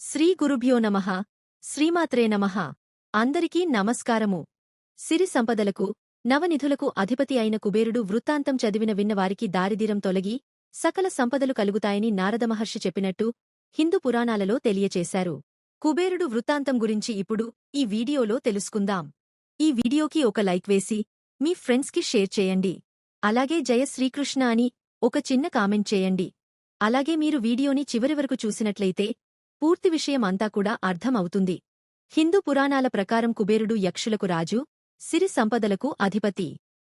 శ్రీ గురుభ్యో నమః శ్రీమాత్రే నమః అందరికీ నమస్కారము. సిరి సంపదలకు నవనిధులకు అధిపతి అయిన కుబేరుడు వృత్తాంతం చదివిన విన్నవారికి దారిద్ర్యం తొలగి సకల సంపదలు కలుగుతాయని నారదమహర్షి చెప్పినట్టు హిందూ పురాణాలలో తెలియచేశారు. కుబేరుడు వృత్తాంతం గురించి ఇప్పుడు ఈ వీడియోలో తెలుసుకుందాం. ఈ వీడియోకి ఒక లైక్ వేసి మీ ఫ్రెండ్స్కి షేర్ చేయండి. అలాగే జయ శ్రీకృష్ణ అని ఒక చిన్న కామెంట్ చేయండి. అలాగే మీరు వీడియోని చివరి వరకు చూసినట్లయితే పూర్తి విషయం అంతా కూడా అర్థం అవుతుంది. హిందూ పురాణాల ప్రకారం కుబేరుడు యక్షులకు రాజు, సిరి సంపదలకు అధిపతి.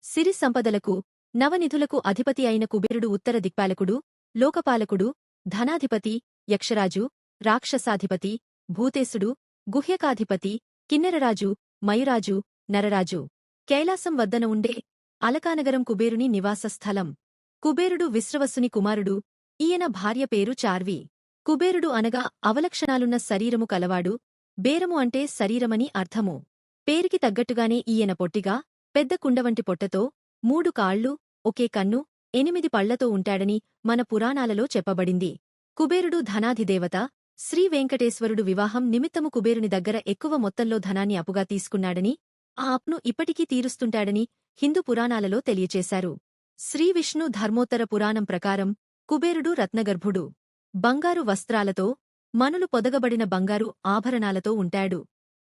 సిరి సంపదలకు నవనిధులకు అధిపతి అయిన కుబేరుడు ఉత్తర దిక్పాలకుడు, లోకపాలకుడు, ధనాధిపతి, యక్షరాజు, రాక్షసాధిపతి, భూతేశుడు, గుహ్యకాధిపతి, కిన్నెరరాజు, మయురాజు, నరరాజు. కైలాసం వద్దన ఉండే అలకానగరం కుబేరుని నివాసస్థలం. కుబేరుడు విశ్రవస్సుని కుమారుడు. ఈయన భార్య పేరు చార్వి. కుబేరుడు అనగా అవలక్షణాలున్న శరీరము కలవాడు. బేరము అంటే శరీరమని అర్థము. పేరుకి తగ్గట్టుగానే ఈయన పొట్టిగా, పెద్ద కుండవంటి పొట్టతో, 3 కాళ్లు, ఒకే కన్ను, 8 పళ్లతో ఉంటాడని మన పురాణాలలో చెప్పబడింది. కుబేరుడు ధనాధిదేవత. శ్రీ వెంకటేశ్వరుడు వివాహం నిమిత్తము కుబేరుని దగ్గర ఎక్కువ మొత్తంలో ధనాన్ని అప్పుగా తీసుకున్నాడని, ఆ అప్ను ఇప్పటికీ తీరుస్తుంటాడని హిందూ పురాణాలలో తెలియచేశారు. శ్రీ విష్ణు ధర్మోత్తర పురాణం ప్రకారం కుబేరుడు రత్నగర్భుడు. బంగారు వస్త్రాలతో, మనులు పొదగబడిన బంగారు ఆభరణాలతో ఉంటాడు.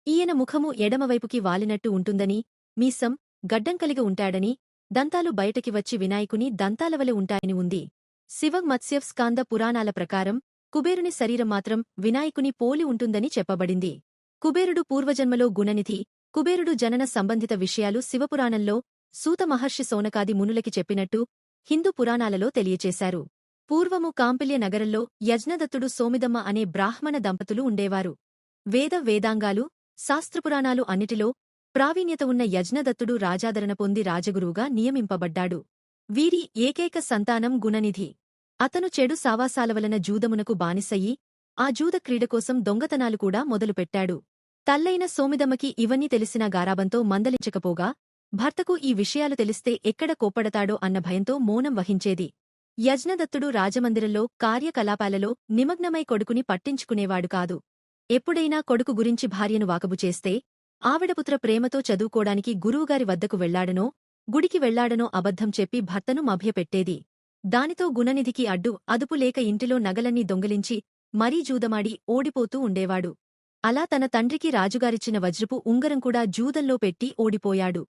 ఈయన ముఖము ఎడమవైపుకి వాలినట్టు ఉంటుందని, మీసం, గడ్డం కలిగి ఉంటాడని, దంతాలు బయటకి వచ్చి వినాయకుని దంతాలవలె ఉంటాయని ఉంది. శివ మత్స్య స్కాంద పురాణాల ప్రకారం కుబేరుని శరీరం మాత్రం వినాయకుని పోలి ఉంటుందని చెప్పబడింది. కుబేరుడు పూర్వజన్మలో గుణనిధి. కుబేరుడు జనన సంబంధిత విషయాలు శివపురాణంలో సూత మహర్షి సౌనకాది మునులకి చెప్పినట్టు హిందూ పురాణాలలో తెలియచేశారు. పూర్వము కాంపిల్య నగరంలో యజ్ఞదత్తుడు సోమిదమ్మ అనే బ్రాహ్మణ దంపతులు ఉండేవారు. వేదాంగాలు, శాస్త్రపురాణాలు అన్నిటిలో ప్రావీణ్యత ఉన్న యజ్ఞదత్తుడు రాజాదరణ పొంది రాజగురువుగా నియమింపబడ్డాడు. వీరి ఏకైక సంతానం గుణనిధి. అతను చెడు సావాసాలవలన జూదమునకు బానిసయ్యి ఆ జూద క్రీడకోసం దొంగతనాలు కూడా మొదలుపెట్టాడు. తల్లైన సోమిదమ్మకి ఇవన్నీ తెలిసినా గారాబంతో మందలించకపోగా, భర్తకు ఈ విషయాలు తెలిస్తే ఎక్కడ కోప్పడతాడో అన్న భయంతో మౌనం వహించేది. యజ్ఞదత్తుడు రాజమందిరంలో కార్యకలాపాలలో నిమగ్నమై కొడుకుని పట్టించుకునేవాడు కాదు. ఎప్పుడైనా కొడుకు గురించి భార్యను వాకబు చేస్తే ఆవిడపుత్ర ప్రేమతో చదువుకోడానికి గురువుగారి వద్దకు వెళ్లాడనో, గుడికి వెళ్లాడనో అబద్ధం చెప్పి భర్తను మభ్యపెట్టేది. దానితో గుణనిధికి అదుపు లేక ఇంటిలో నగలన్నీ దొంగిలించి మరీ జూదమాడి ఓడిపోతూ ఉండేవాడు. అలా తన తండ్రికి రాజుగారిచ్చిన వజ్రపు ఉంగరం కూడా జూదంలో పెట్టి ఓడిపోయాడు.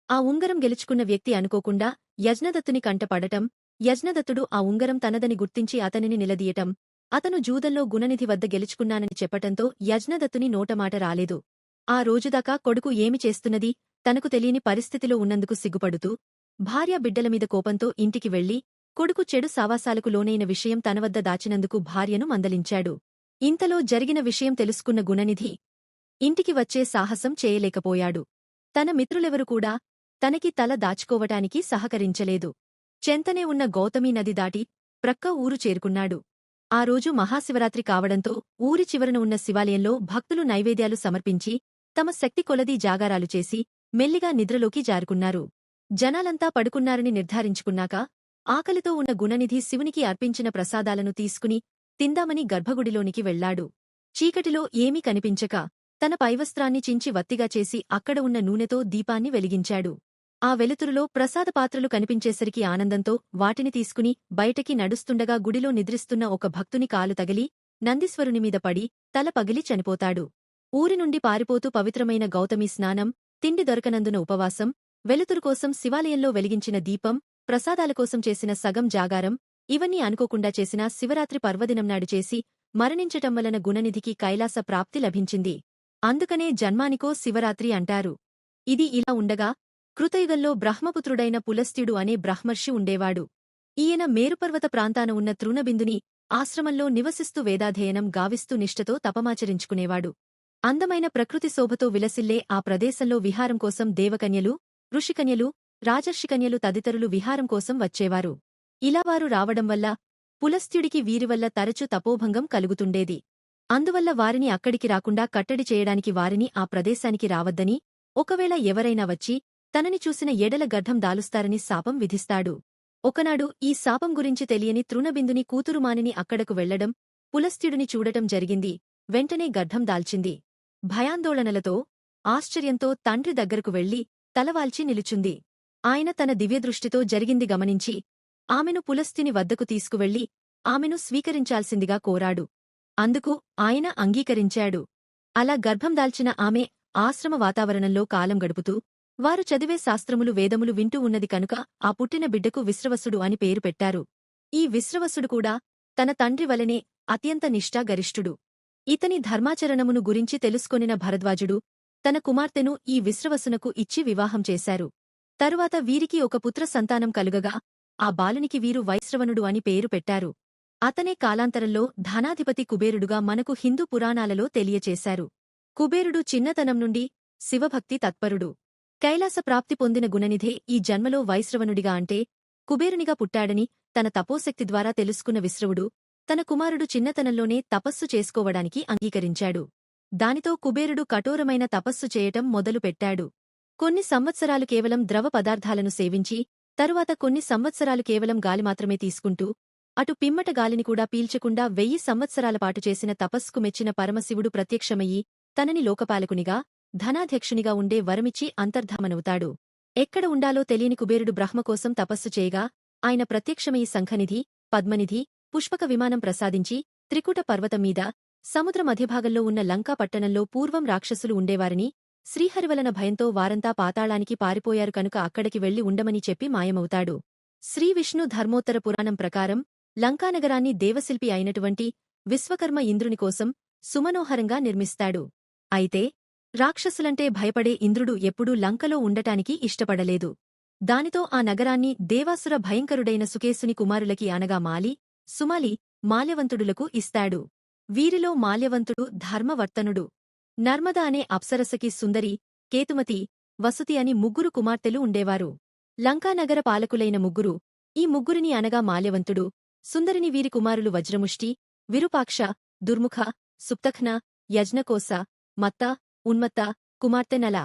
ఆ ఉంగరం గెలుచుకున్న వ్యక్తి అనుకోకుండా యజ్ఞదత్తుని కంటపడటం, యజ్ఞదత్తుడు ఆ ఉంగరం తనదని గుర్తించి అతనిని నిలదీయటం, అతను జూదంలో గుణనిధి వద్ద గెలుచుకున్నానని చెప్పటంతో యజ్ఞదత్తుని నోటమాట రాలేదు. ఆ రోజుదాకా కొడుకు ఏమి చేస్తున్నది తనకు తెలియని పరిస్థితిలో ఉన్నందుకు సిగ్గుపడుతూ, భార్య బిడ్డలమీద కోపంతో ఇంటికి వెళ్లి కొడుకు చెడు సావాసాలకు లోనైన విషయం తనవద్ద దాచినందుకు భార్యను మందలించాడు. ఇంతలో జరిగిన విషయం తెలుసుకున్న గుణనిధి ఇంటికి వచ్చే సాహసం చేయలేకపోయాడు. తన మిత్రులెవరు కూడా తనకి తల దాచుకోవటానికి సహకరించలేదు. చెంతనే ఉన్న గౌతమీ నది దాటి ప్రక్క ఊరు చేరుకున్నాడు. ఆ రోజు మహాశివరాత్రి కావడంతో ఊరి చివరన ఉన్న శివాలయంలో భక్తులు నైవేద్యాలు సమర్పించి తమ శక్తి కొలదీ జాగారాలు చేసి మెల్లిగా నిద్రలోకి జారుకున్నారు. జనాలంతా పడుకున్నారని నిర్ధారించుకున్నాక ఆకలితో ఉన్న గుణనిధి శివునికి అర్పించిన ప్రసాదాలను తీసుకుని తిందామని గర్భగుడిలోనికి వెళ్లాడు. చీకటిలో ఏమీ కనిపించక తన పైవస్త్రాన్ని చించి వత్తిగా చేసి అక్కడ ఉన్న నూనెతో దీపాన్ని వెలిగించాడు. ఆ వెలుతురులో ప్రసాదపాత్రలు కనిపించేసరికి ఆనందంతో వాటిని తీసుకుని బయటకి నడుస్తుండగా గుడిలో నిద్రిస్తున్న ఒక భక్తుని కాలు తగిలి నందీశ్వరునిమీద పడి తల పగిలి చనిపోతాడు. ఊరి నుండి పారిపోతూ పవిత్రమైన గౌతమి స్నానం, తిండి దొరకనందున ఉపవాసం, వెలుతురుకోసం శివాలయంలో వెలిగించిన దీపం, ప్రసాదాలకోసం చేసిన సగం జాగారం, ఇవన్నీ అనుకోకుండా చేసిన శివరాత్రి పర్వదినంనాడు చేసి మరణించటం వలన గుణనిధికి కైలాస ప్రాప్తి లభించింది. అందుకనే జన్మానికో శివరాత్రి అంటారు. ఇది ఇలా ఉండగా కృతయుగంలో బ్రహ్మపుత్రుడైన పులస్త్యుడు అనే బ్రహ్మర్షి ఉండేవాడు. ఈయన మేరుపర్వత ప్రాంతాన ఉన్న తృణబిందుని ఆశ్రమంలో నివసిస్తూ వేదాధ్యయనం గావిస్తూ నిష్ఠతో తపమాచరించుకునేవాడు. అందమైన ప్రకృతి శోభతో విలసిల్లే ఆ ప్రదేశంలో విహారం కోసం దేవకన్యలు, ఋషికన్యలు, రాజర్షికన్యలు తదితరులు విహారం కోసం వచ్చేవారు. ఇలా వారు రావడం వల్ల పులస్త్యుడికి వీరివల్ల తరచు తపోభంగం కలుగుతుండేది. అందువల్ల వారిని అక్కడికి రాకుండా కట్టడి చేయడానికి వారిని ఆ ప్రదేశానికి రావద్దని, ఒకవేళ ఎవరైనా వచ్చి తనని చూసిన ఎడల గర్భం దాలుస్తారని శాపం విధిస్తాడు. ఒకనాడు ఈ శాపం గురించి తెలియని తృణబిందుని కూతురుమానిని అక్కడకు వెళ్లడం, పులస్త్యుడిని చూడటం జరిగింది. వెంటనే గర్భం దాల్చింది. భయాందోళనలతో, ఆశ్చర్యంతో తండ్రి దగ్గరకు వెళ్లి తలవాల్చి నిలుచుంది. ఆయన తన దివ్యదృష్టితో జరిగింది గమనించి ఆమెను పులస్త్యుని వద్దకు తీసుకువెళ్లి ఆమెను స్వీకరించాల్సిందిగా కోరాడు. అందుకు ఆయన అంగీకరించాడు. అలా గర్భం దాల్చిన ఆమె ఆశ్రమ వాతావరణంలో కాలం గడుపుతూ వారు చదివే శాస్త్రములు వేదములు వింటూ ఉన్నది కనుక ఆ పుట్టిన బిడ్డకు విశ్రవసుడు అని పేరు పెట్టారు. ఈ విశ్రవసుడు కూడా తన తండ్రి వలనే అత్యంత నిష్ఠాగరిష్ఠుడు. ఇతని ధర్మాచరణమును గురించి తెలుసుకొనిన భరద్వాజుడు తన కుమార్తెను ఈ విశ్రవసునకు ఇచ్చి వివాహం చేశారు. తరువాత వీరికి ఒక పుత్ర సంతానం కలుగగా ఆ బాలునికి వీరు వైశ్రవణుడు అని పేరు పెట్టారు. అతనే కాలాంతరంలో ధనాధిపతి కుబేరుడుగా మనకు హిందూ పురాణాలలో తెలియచేశారు. కుబేరుడు చిన్నతనం నుండి శివభక్తి తత్పరుడు. కైలాస ప్రాప్తి పొందిన గుణనిధే ఈ జన్మలో వైశ్రవణుడిగా అంటే కుబేరునిగా పుట్టాడని తన తపోశక్తి ద్వారా తెలుసుకున్న విశ్రవుడు తన కుమారుడు చిన్నతనంలోనే తపస్సు చేసుకోవడానికి అంగీకరించాడు. దానితో కుబేరుడు కఠోరమైన తపస్సు చేయటం మొదలుపెట్టాడు. కొన్ని సంవత్సరాలు కేవలం ద్రవ పదార్థాలను సేవించి తరువాత కొన్ని సంవత్సరాలు కేవలం గాలి మాత్రమే తీసుకుంటూ అటు పిమ్మట గాలిని కూడా పీల్చకుండా 1000 సంవత్సరాలపాటు చేసిన తపస్సుకు మెచ్చిన పరమశివుడు ప్రత్యక్షమయ్యి తనని లోకపాలకునిగా ధనాధ్యక్షునిగా ఉండే వరమిచ్చి అంతర్ధామనవుతాడు. ఎక్కడ ఉండాలో తెలియని కుబేరుడు బ్రహ్మకోసం తపస్సు చేయగా ఆయన ప్రత్యక్షమయ్యి శంఖనిధి, పద్మనిధి, పుష్పక విమానం ప్రసాదించి త్రికుట పర్వతం మీద సముద్ర మధ్యభాగంలో ఉన్న లంకా పట్టణంలో పూర్వం రాక్షసులు ఉండేవారని శ్రీహరివలన భయంతో వారంతా పాతాళానికి పారిపోయారు కనుక అక్కడికి వెళ్లి ఉండమని చెప్పి మాయమవుతాడు. శ్రీవిష్ణు ధర్మోత్తర పురాణం ప్రకారం లంకానగరాన్ని దేవశిల్పి అయినటువంటి విశ్వకర్మ ఇంద్రునికోసం సుమనోహరంగా నిర్మిస్తాడు. అయితే రాక్షసులంటే భయపడే ఇంద్రుడు ఎప్పుడూ లంకలో ఉండటానికి ఇష్టపడలేదు. దానితో ఆ నగరాన్ని దేవాసుర భయంకరుడైన సుకేసుని కుమారులకి అనగా మాలి, సుమాలి, మాల్యవంతుడులకు ఇస్తాడు. వీరిలో మాల్యవంతుడు ధర్మవర్తనుడు. నర్మద అనే అప్సరసకి సుందరి, కేతుమతి, వసుతి అని 3 కుమార్తెలు ఉండేవారు. లంకానగర పాలకులైన ముగ్గురు, ఈ ముగ్గురిని అనగా మాల్యవంతుడు, సుందరిని వీరి కుమారులు వజ్రముష్టి, విరూపాక్ష, దుర్ముఖ, సుప్తఖ్న, యజ్ఞకోశ, మత్త, ఉన్మత్త, కుమార్తె నల.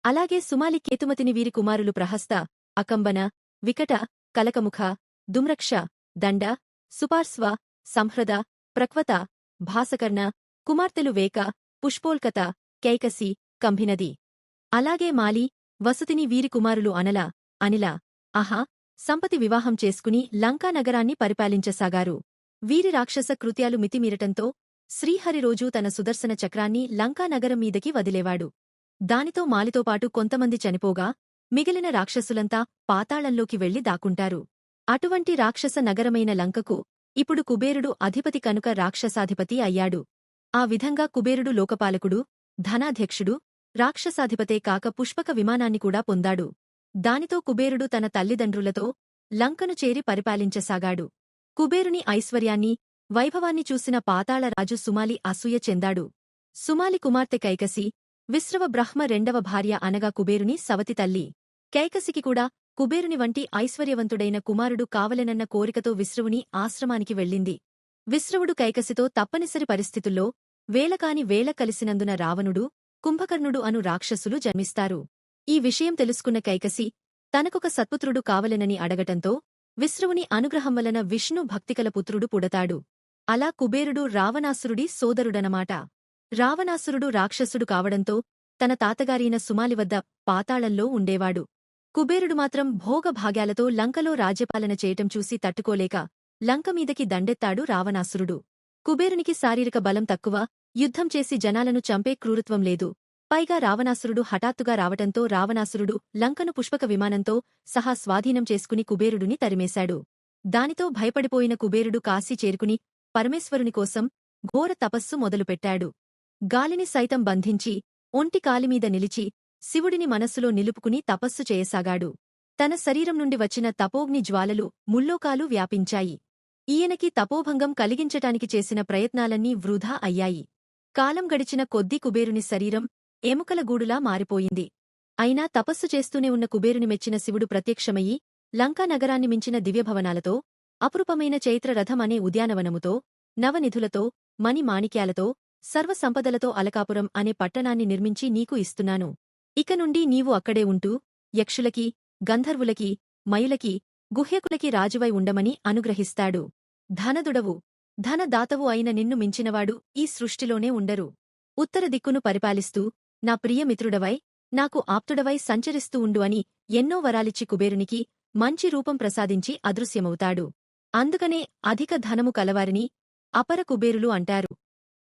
అలాగే సుమాలి కేతుమతిని వీరి కుమారులు ప్రహస్త, అకంబన, వికట, కలకముఖ, దుమ్రక్ష, దండ, సుపార్శ్వ, సంహృద, ప్రక్వత, భాసకర్ణ, కుమార్తెలు వేక, పుష్పోల్కత, కైకసి, కంభినది. అలాగే మాలి, వసుతిని వీరి కుమారులు అనల, అనిల, అహ, సంపతి వివాహం చేసుకుని లంకానగరాన్ని పరిపాలించసాగారు. వీరి రాక్షస కృత్యాలు మితిమీరటంతో శ్రీహరి రోజూ తన సుదర్శన చక్రాన్ని లంకానగరం మీదకి వదిలేవాడు. దానితో మాలితోపాటు కొంతమంది చనిపోగా మిగిలిన రాక్షసులంతా పాతాళంలోకి వెళ్లి దాక్కుంటారు. అటువంటి రాక్షస నగరమైన లంకకు ఇప్పుడు కుబేరుడు అధిపతి కనుక రాక్షసాధిపతి అయ్యాడు. ఆ విధంగా కుబేరుడు లోకపాలకుడు, ధనాధ్యక్షుడు, రాక్షసాధిపతే కాక పుష్పక విమానాన్ని కూడా పొందాడు. దానితో కుబేరుడు తన తల్లిదండ్రులతో లంకను చేరి పరిపాలించసాగాడు. కుబేరుని ఐశ్వర్యాన్ని, వైభవాన్ని చూసిన పాతాళరాజు సుమాలి అసూయ చెందాడు. సుమాలి కుమార్తె కైకసి, విశ్రవ బ్రహ్మ రెండవ భార్య అనగా కుబేరుని సవతి తల్లి. కైకసికి కూడా కుబేరుని వంటి ఐశ్వర్యవంతుడైన కుమారుడు కావలెనన్న కోరికతో విశ్రవుని ఆశ్రమానికి వెళ్ళింది. విశ్రవుడు కైకసితో తప్పనిసరి పరిస్థితుల్లో వేళకాని వేళ కలిసినందున రావణుడు, కుంభకర్ణుడు అను రాక్షసులు జన్మిస్తారు. ఈ విషయం తెలుసుకున్న కైకసి తనకొక సత్పుత్రుడు కావలెనని అడగటంతో విశ్రవుని అనుగ్రహం వలన విష్ణు భక్తికల పుత్రుడు పుడతాడు. అలా కుబేరుడు రావణాసురుడి సోదరుడనమాట. రావణాసురుడు రాక్షసుడు కావడంతో తన తాతగారైన సుమాలి వద్ద పాతాళంలో ఉండేవాడు. కుబేరుడు మాత్రం భోగభాగ్యాలతో లంకలో రాజ్యపాలన చేయటం చూసి తట్టుకోలేక లంకమీదకి దండెత్తాడు రావణాసురుడు. కుబేరునికి శారీరక బలం తక్కువ, యుద్ధం చేసి జనాలను చంపే క్రూరత్వం లేదు. పైగా రావణాసురుడు హఠాత్తుగా రావటంతో రావణాసురుడు లంకను పుష్పక విమానంతో సహా స్వాధీనం చేసుకుని కుబేరుడిని తరిమేశాడు. దానితో భయపడిపోయిన కుబేరుడు కాశీ చేరుకుని పరమేశ్వరుని కోసం ఘోర తపస్సు మొదలుపెట్టాడు. గాలిని సైతం బంధించి ఒంటి కాలిమీద నిలిచి శివుడిని మనస్సులో నిలుపుకుని తపస్సు చేయసాగాడు. తన శరీరం నుండి వచ్చిన తపోగ్ని జ్వాలలు ముల్లోకాలు వ్యాపించాయి. ఈయనకి తపోభంగం కలిగించటానికి చేసిన ప్రయత్నాలన్నీ వృధా అయ్యాయి. కాలం గడిచిన కొద్దీ కుబేరుని శరీరం ఎముకల గూడులా మారిపోయింది. అయినా తపస్సు చేస్తూనే ఉన్న కుబేరుని మెచ్చిన శివుడు ప్రత్యక్షమయ్యి లంకా నగరాన్ని మించిన దివ్యభవనాలతో, అపురూపమైన చైత్ర రథం అనే ఉద్యానవనముతో, నవనిధులతో, మణిమాణిక్యాలతో, సర్వసంపదలతో అలకాపురం అనే పట్టణాన్ని నిర్మించి నీకు ఇస్తున్నాను. ఇక నుండి నీవు అక్కడే ఉంటూ యక్షులకి, గంధర్వులకి, మయులకి, గుహ్యకులకి రాజువై ఉండమని అనుగ్రహిస్తాడు. ధనదుడవు, ధనదాతవు అయిన నిన్ను మించినవాడు ఈ సృష్టిలోనే ఉండరు. ఉత్తర దిక్కును పరిపాలిస్తూ నా ప్రియమిత్రుడవై నాకు ఆప్తుడవై సంచరిస్తూ ఉండు అని ఎన్నో వరాలిచ్చి కుబేరునికి మంచి రూపం ప్రసాదించి అదృశ్యమవుతాడు. అందుకనే అధిక ధనము కలవారిని అపర కుబేరులు అంటారు.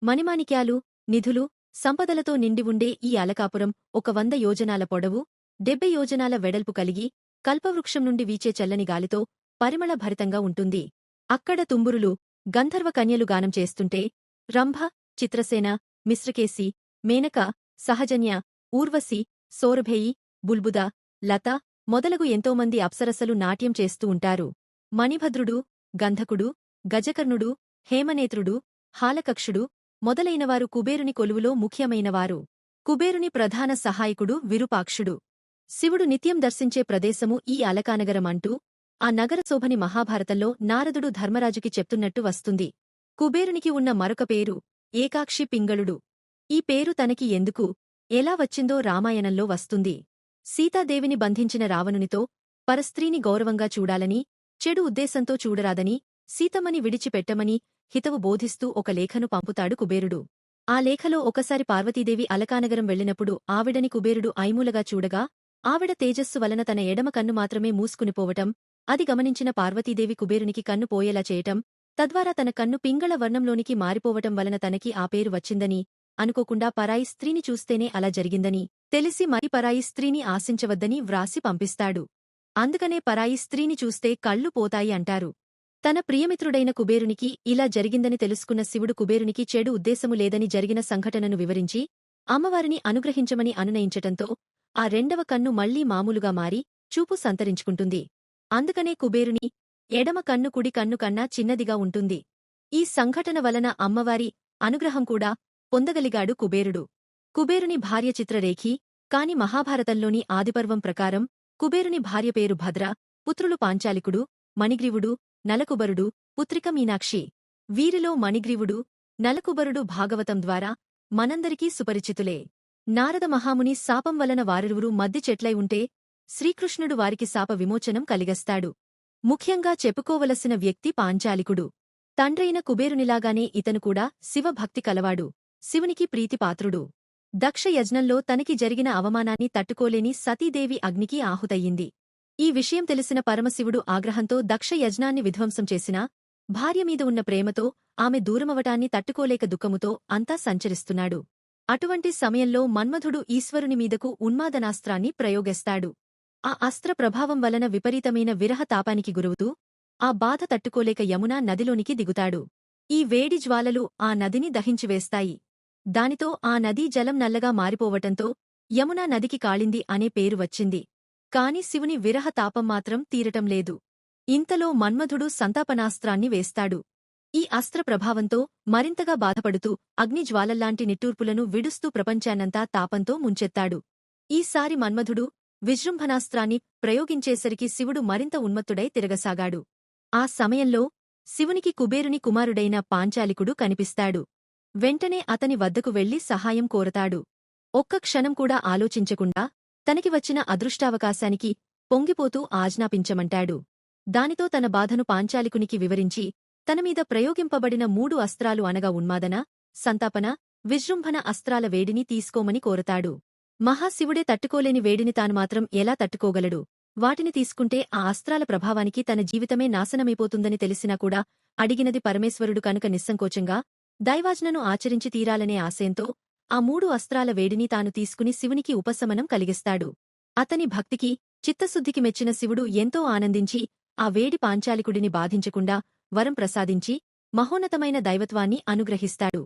మణిమాణిక్యాలు, నిధులు, సంపదలతో నిండి ఉండే ఈ అలకాపురం 100 యోజనాల పొడవు, 70 యోజనాల వెడల్పు కలిగి కల్పవృక్షం నుండి వీచే చల్లని గాలితో పరిమళభరితంగా ఉంటుంది. అక్కడ తుంబురులు, గంధర్వ కన్యలు గానం చేస్తుంటే రంభ, చిత్రసేన, మిశ్రకేశి, మేనక, సహజన్య, ఊర్వశి, సోరభేయి, బుల్బుద, లత మొదలగు ఎంతోమంది అప్సరసలు నాట్యం చేస్తూ ఉంటారు. మణిభద్రుడు, గంధకుడు, గజకర్ణుడు, హేమనేత్రుడు, హాలకక్షుడు మొదలైనవారు కుబేరుని కొలువులో ముఖ్యమైనవారు. కుబేరుని ప్రధాన సహాయకుడు విరూపాక్షుడు. శివుడు నిత్యం దర్శించే ప్రదేశము ఈ అలకానగరం అంటూ ఆ నగర శోభని మహాభారతంలో నారదుడు ధర్మరాజుకి చెప్తున్నట్టు వస్తుంది. కుబేరునికి ఉన్న మరొక పేరు ఏకాక్షి పింగళుడు. ఈ పేరు తనకి ఎందుకు, ఎలా వచ్చిందో రామాయణంలో వస్తుంది. సీతాదేవిని బంధించిన రావణునితో పరస్త్రీని గౌరవంగా చూడాలని, చెడు ఉద్దేశంతో చూడరాదని, సీతమ్మని విడిచిపెట్టమని హితవు బోధిస్తూ ఒక లేఖను పంపుతాడు కుబేరుడు. ఆ లేఖలో ఒకసారి పార్వతీదేవి అలకానగరం వెళ్ళినప్పుడు ఆవిడని కుబేరుడు ఐమూలగా చూడగా ఆవిడ తేజస్సు వలన తన ఎడమ కన్ను మాత్రమే మూసుకునిపోవటం, అది గమనించిన పార్వతీదేవి కుబేరునికి కన్ను పోయేలా చేయటం, తద్వారా తన కన్ను పింగళ వర్ణంలోనికి మారిపోవటం వలన తనకి ఆ పేరు వచ్చిందని, అనుకోకుండా పరాయి స్త్రీని చూస్తేనే అలా జరిగిందని తెలిసి మరి పరాయి స్త్రీని ఆశించవద్దని వ్రాసి పంపిస్తాడు. అందుకనే పరాయి స్త్రీని చూస్తే కళ్ళు పోతాయి అంటారు. తన ప్రియమిత్రుడైన కుబేరునికి ఇలా జరిగిందని తెలుసుకున్న శివుడు కుబేరునికి చెడు ఉద్దేశము లేదని జరిగిన సంఘటనను వివరించి అమ్మవారిని అనుగ్రహించమని అనునయించటంతో ఆ రెండవ కన్ను మళ్లీ మామూలుగా మారి చూపు సంతరించుకుంటుంది. అందుకనే కుబేరుని ఎడమ కన్ను కుడి కన్ను కన్నా చిన్నదిగా ఉంటుంది. ఈ సంఘటన వలన అమ్మవారి అనుగ్రహం కూడా పొందగలిగాడు కుబేరుడు. కుబేరుని భార్య చిత్రరేఖి, కాని మహాభారతంలోని ఆదిపర్వం ప్రకారం కుబేరుని భార్య పేరు భద్ర, పుత్రులు పాంచాలికుడు, మణిగ్రీవుడు, నలకుబరుడు, పుత్రిక మీనాక్షి. వీరిలో మణిగ్రీవుడు, నలకుబరుడు భాగవతం ద్వారా మనందరికీ సుపరిచితులే. నారద మహాముని శాపం వలన వారిరువురు మద్ది చెట్లై ఉంటే శ్రీకృష్ణుడు వారికి శాప విమోచనం కలిగస్తాడు. ముఖ్యంగా చెప్పుకోవలసిన వ్యక్తి పాంచాలికుడు. తండ్రైన కుబేరునిలాగానే ఇతను కూడా శివభక్తి కలవాడు, శివునికి ప్రీతిపాత్రుడు. దక్ష యజ్ఞంలో తనకి జరిగిన అవమానాన్ని తట్టుకోలేని సతీదేవి అగ్నికి ఆహుతయ్యింది. ఈ విషయం తెలిసిన పరమశివుడు ఆగ్రహంతో దక్ష యజ్ఞాన్ని విధ్వంసం చేసినా భార్యమీద ఉన్న ప్రేమతో ఆమె దూరమవటాన్ని తట్టుకోలేక దుఃఖముతో అంతా సంచరిస్తున్నాడు. అటువంటి సమయంలో మన్మథుడు ఈశ్వరుని మీదకు ఉన్మాదనాస్త్రాన్ని ప్రయోగిస్తాడు. ఆ అస్త్ర ప్రభావం వలన విపరీతమైన విరహ తాపానికి గురవుతూ ఆ బాధ తట్టుకోలేక యమునా నదిలోనికి దిగుతాడు. ఈ వేడి జ్వాలలు ఆ నదిని దహించివేస్తాయి. దానితో ఆ నదీ జలం నల్లగా మారిపోవటంతో యమునా నదికి కాళింది అనే పేరు వచ్చింది. కాని శివుని విరహ తాపం మాత్రం తీరటం లేదు. ఇంతలో మన్మథుడు సంతాపనాస్త్రాన్ని వేస్తాడు. ఈ అస్త్ర ప్రభావంతో మరింతగా బాధపడుతూ అగ్నిజ్వాలల్లాంటి నిట్టూర్పులను విడుస్తూ ప్రపంచాన్నంతా తాపంతో ముంచెత్తాడు. ఈసారి మన్మథుడు విజృంభణాస్త్రాన్ని ప్రయోగించేసరికి శివుడు మరింత ఉన్మత్తుడై తిరగసాగాడు. ఆ సమయంలో శివునికి కుబేరుని కుమారుడైన పాంచాలికుడు కనిపిస్తాడు. వెంటనే అతని వద్దకు వెళ్లి సహాయం కోరతాడు. ఒక్క క్షణం కూడా ఆలోచించకుండా తనకి వచ్చిన అదృష్టావకాశానికి పొంగిపోతూ ఆజ్ఞాపించమంటాడు. దానితో తన బాధను పాంచాలికునికి వివరించి తనమీద ప్రయోగింపబడిన 3 అస్త్రాలు అనగా ఉన్మాదన, సంతాపన, విజృంభణ అస్త్రాల వేడిని తీసుకోమని కోరతాడు. మహాశివుడే తట్టుకోలేని వేడిని తాను మాత్రం ఎలా తట్టుకోగలడు? వాటిని తీసుకుంటే ఆ అస్త్రాల ప్రభావానికి తన జీవితమే నాశనమైపోతుందని తెలిసినా కూడా అడిగినది పరమేశ్వరుడు కనుక నిస్సంకోచంగా దైవాజ్ఞను ఆచరించి తీరాలనే ఆశయంతో ఆ 3 అస్త్రాల వేడిని తాను తీసుకుని శివునికి ఉపశమనం కలిగిస్తాడు. అతని భక్తికి, చిత్తశుద్ధికి మెచ్చిన శివుడు ఎంతో ఆనందించి ఆ వేడి పాంచాలికుడిని బాధించకుండా వరం ప్రసాదించి మహోన్నతమైన దైవత్వాన్ని అనుగ్రహిస్తాడు.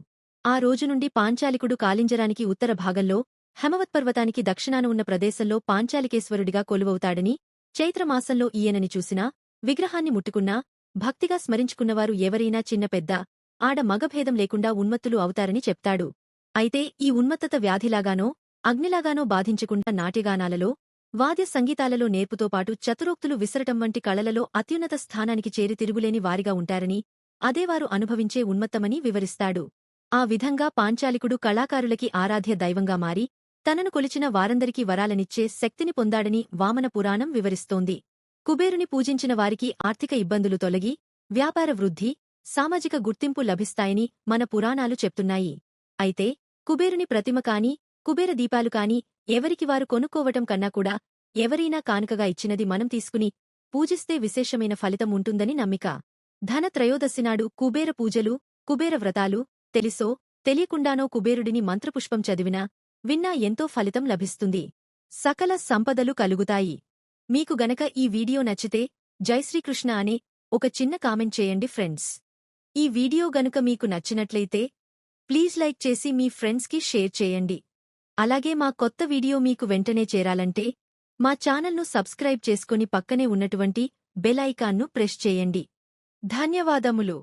ఆ రోజు నుండి పాంచాలికుడు కాళింజరానికి ఉత్తర భాగంలో హేమవత్పర్వతానికి దక్షిణాన ఉన్న ప్రదేశంలో పాంచాలికేశ్వరుడిగా కొలువవుతాడని, చైత్రమాసంలో ఈయనని చూసినా, విగ్రహాన్ని ముట్టుకున్నా, భక్తిగా స్మరించుకున్నవారు ఎవరైనా చిన్న పెద్ద, ఆడ మగభేదం లేకుండా ఉన్మత్తులు అవుతారని చెప్తాడు. అయితే ఈ ఉన్మత్తత వ్యాధిలాగానో, అగ్నిలాగానో బాధించకుండా నాట్యగానాలలో, వాద్య సంగీతాలలో నేర్పుతో పాటు చతురోక్తులు విసరటం వంటి కళలలో అత్యున్నత స్థానానికి చేరి తిరుగులేని వారిగా ఉంటారని, అదేవారు అనుభవించే ఉన్మత్తమని వివరిస్తాడు. ఆ విధంగా పాంచాలికుడు కళాకారులకి ఆరాధ్య దైవంగా మారి తనను కొలిచిన వారందరికీ వరాలనిచ్చే శక్తిని పొందాడని వామన పురాణం వివరిస్తోంది. కుబేరుని పూజించిన వారికి ఆర్థిక ఇబ్బందులు తొలగి వ్యాపార వృద్ధి, సామాజిక గుర్తింపు లభిస్తాయని మన పురాణాలు చెప్తున్నాయి. అయితే కుబేరుని ప్రతిమ కాని, కుబేర దీపాలు కాని ఎవరికి వారు కొనుక్కోవటం కన్నా కూడా ఎవరైనా కానుకగా ఇచ్చినది మనం తీసుకుని పూజిస్తే విశేషమైన ఫలితం ఉంటుందని నమ్మిక. ధన త్రయోదశినాడు కుబేర పూజలు, కుబేర వ్రతాలు తెలిసో తెలియకుండానో కుబేరుడిని మంత్రపుష్పం చదివినా విన్నా ఎంతో ఫలితం లభిస్తుంది. సకల సంపదలు కలుగుతాయి. మీకు గనక ఈ వీడియో నచ్చితే జై శ్రీకృష్ణ అనే ఒక చిన్న కామెంట్ చేయండి ఫ్రెండ్స్. ఈ వీడియో గనుక మీకు నచ్చినట్లయితే ప్లీజ్ లైక్ చేసి మీ ఫ్రెండ్స్కి షేర్ చేయండి. అలాగే మా కొత్త వీడియో మీకు వెంటనే చేరాలంటే మా ఛానల్ను సబ్స్క్రైబ్ చేసుకుని పక్కనే ఉన్నటువంటి బెల్ ఐకాన్ను ప్రెస్ చేయండి. ధన్యవాదములు.